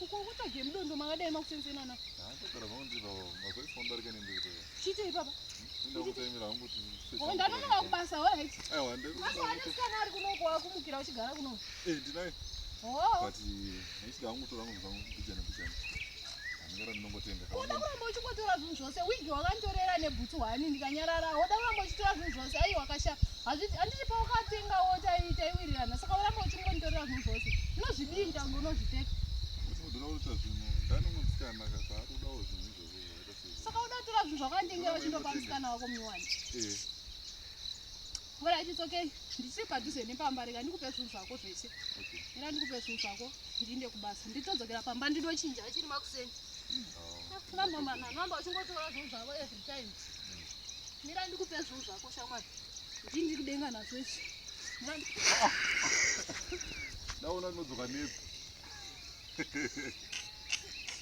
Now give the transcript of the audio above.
kutsvaga mudondo makadai makusenzenana. Chitei baba? Ndanonoka kubasa right? Asi wanesikana ari kunoko wakumukira uchigara kuno. Woda kuramba uchingotora zvinhu zvose wigi wakanditorera nebhutsu hwani ndikanyarara. Woda kuramba uchitora zvinhu zvose ai wakasha. Handiti paukatengawo taiwirirana saka uramba uchingonditorera zvinhu zvose. Unozvidii tangu unozviteka? Saka uda kutora zvinhu zvakandengera uchindopa musikana wako munyowani. Alright, it's okay. Ndichiri padhuze nepamba rega ndikupe zvinhu zvako zvese. Ira ndikupe zvinhu zvako ndiende kubasa. Nditodzokera pamba ndinochinja achiri makuseni. Namba uchingotora zvinhu zvako every time. Mira ndikupe zvinhu zvako shamwari. Ndini kudenga nazvo izvi. Naona ndinodzoka nepo.